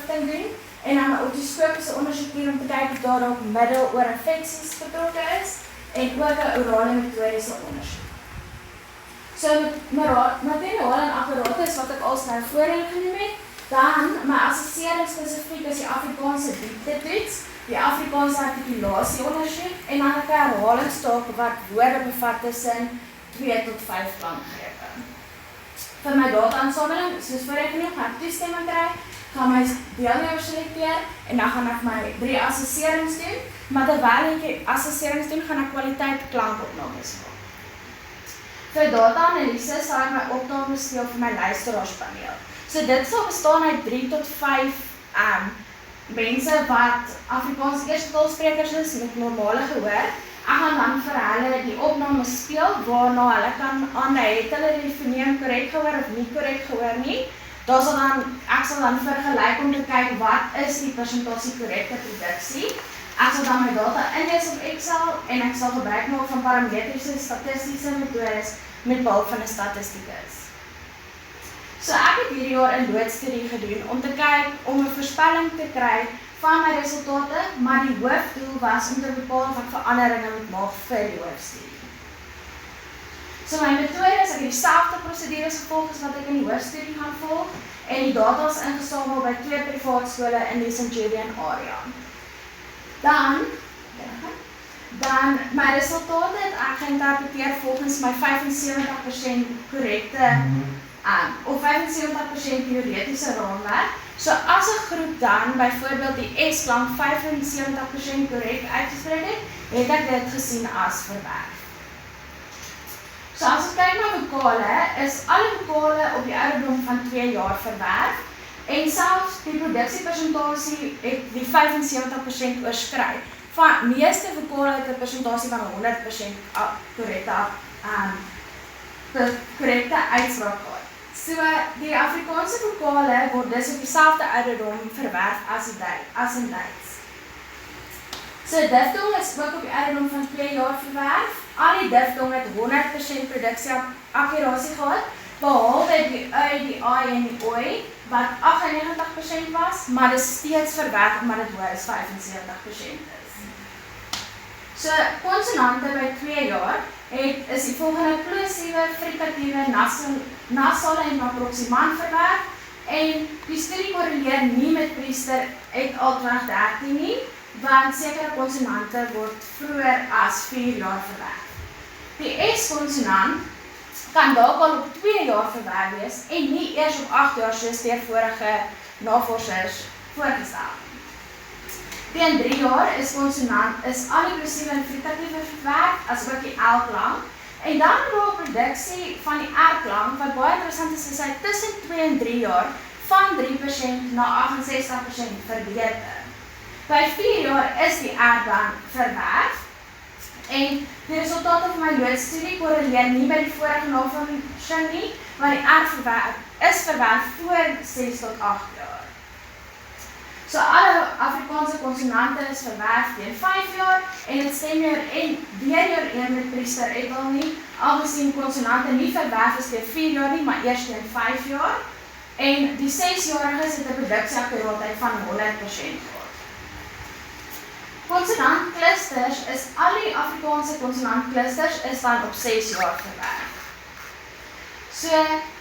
verligting doen en dan 'n otoskopiese ondersoek doen om te kyk of daar dalk middeloor-infeksies betrokke is en ook 'n orale metodiese ondersoek. So materiaal en apparatus wat ek als nou voorheen genoem het, dan my assessering spesifiek is die Afrikaanse dieptetoets, die Afrikaanse artikulasie ondersoek en dan 'n herhalingstaak wat woorde bevat tussen 2 tot 5 klankgrepe. Vir my data-insameling, soos voorheen genoem, gaan ek toestemming kry, gaan my deelnemers selekteer en dan gaan ek my 3 assesserings doen, maar terwyl ek die assesserings doen, gaan ek kwaliteit klankopnames maak. Vir data-analyse sal ek my opnames steel vir my luisteraarspaneel. So dit sal bestaan uit 3 tot 5 mense wat Afrikaans eerste taalsprekers is met normale gehoor. Ek gaan dan vir hulle die opname speel, waarna hulle kan aandui het hulle die foneem korrek gehoor of nie korrek gehoor nie. Ek sal dan vergelyk om te kyk wat is die persentasie korrekte produksie. Ek sal dan my data inlees op Excel en ek sal gebruik maak van parametriese statistiese metodes met behulp van 'n statistikus. So ek het hierdie jaar 'n loodstudie gedoen om te kyk om 'n voorspelling te kry van my resultate, maar die hoofdoel was om te bepaal of ek veranderinge moet maak vir die hoofstudie. So my metode is ek het dieselfde prosedures gevolg as wat ek in die hoofstudie gaan volg en die data is ingesamel by 2 privaat skole in die Centurion area. Dan my resultate het ek geïnterpreteer volgens my 75% korrekte of 75% teoretiese raamwerk. So as 'n groep dan byvoorbeeld die S-klank 75% korrek uitgespreek het ek dit gesien as verwerf. So as ons kyk na vokale, is alle vokale op die ouderdom van 2 jaar verwerf en selfs die produksiepersentasie het die 75% oorskry. Van meeste vokale het 'n persentasie van 100% korrekte uitspraak gehad. So die Afrikaanse vokale word dus op dieselfde ouderdom verwerf as in Duits. So diftong is ook op die ouderdom van 2 jaar verwerf. Al die diftong het 100% produksieakkurasie gehad, behalwe die ui, die ai en die oi, wat 98% was, maar dit is steeds verwerf omdat dit hoor is 75% is. So konsonante by 2 jaar is die volgende plosiewe, frikatiewe, nasale en approximant verwerf en die studie korreleer nie met Priester et al. 2013 nie, want sekere konsonante word vroeër as 4 jaar verwerf. Die S-konsonant kan dalk al op 2 jaar verwerf wees en nie eers op 8 jaar soos deur vorige navorsers voorgestel. Teen 3 jaar is konsonant al die plosiewe en fritatiewe verwerf as ook die L-klank. En dan raak produksie van die R-klank, wat baie interessant is hy tussen 2 en 3 jaar van 3% na 68% verbeter. By 4 jaar is die R dan verwerf en die resultate van my loodstudie korreleer nie by die vorige navorsing nie, want die R is verwerf voor 6 tot 8 jaar. So alle Afrikaanse konsonante is verwerf teen 5 jaar en dit stem weer een met Priester et al. Nie, aangesien konsonante nie verwerf is teen 4 jaar nie, maar eers teen 5 jaar. En die 6-jariges het 'n produksieakkuraatheid van 100% gehad. Konsonantklusters is al die Afrikaanse konsonantklusters is dan op 6 jaar verwerf. So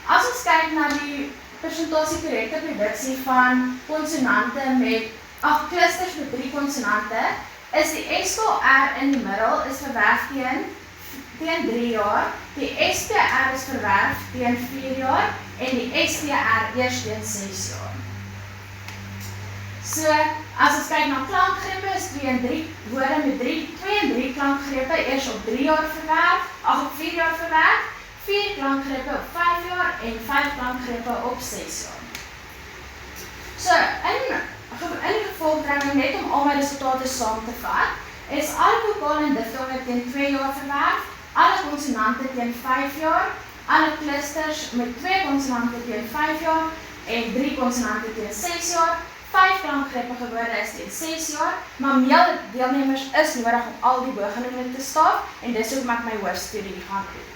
as ons kyk na die persentasie korrekte produksie van konsonante met 8 klusters met 3 konsonante, is die SKR in die middel is verwerf teen 3 jaar, die SPR is verwerf teen 4 jaar en die STR eers teen 6 jaar. So as ons kyk na klankgrepe is 2 en 3 woorde met 2 en 3 klankgrepe eers op 3 jaar verwerf, op 4 jaar verwerf, 4 klankgrepe op 5 jaar en 5 klankgrepe op 6 jaar. So, in gevolgtrekking net om al my resultate saam te vat, is alle vokale en diftonge teen 2 jaar verwerf, alle konsonante teen 5 jaar, alle klusters met 2 konsonante teen 5 jaar en 3 konsonante teen 6 jaar, 5 klankgrepe woorde is teen 6 jaar, maar meer deelnemers is nodig om al die bogenoemde te staaf en dis hoekom ek my hoofstudie gaan doen.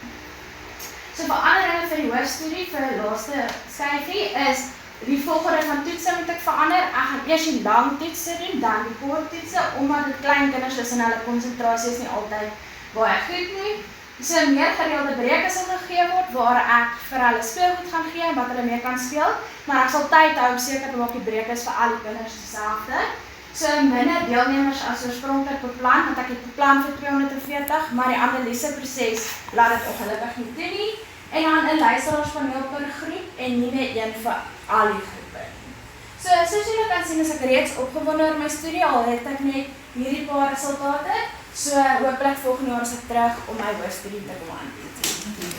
So veranderinge vir die hoofstudie vir die laaste skyfie is die volgorde van toetse moet ek verander. Ek eers die lang toetse doen, dan die kort toetse, omdat dit klein kinders is en hulle konsentrasie is nie altyd baie goed nie. So meer gereelde breuke sal gegee word, waar ek vir hulle speelgoed gaan gee, wat hulle mee kan speel, maar ek sal tyd hou om seker te maak die breuke is vir al die kinders dieselfde. So minder deelnemers as oorspronklik beplan, want ek het beplan vir 240, maar die analiseproses laat dit ongelukkig nie toe nie. En dan 'n luisteraarspaneel per groep en nie net een vir al die groepe nie. So soos julle kan sien, is ek reeds opgewonde oor my studie, al het ek net hierdie paar resultate. So hooplik volgende jaar is ek terug om my hoofstudie te kom aanbied.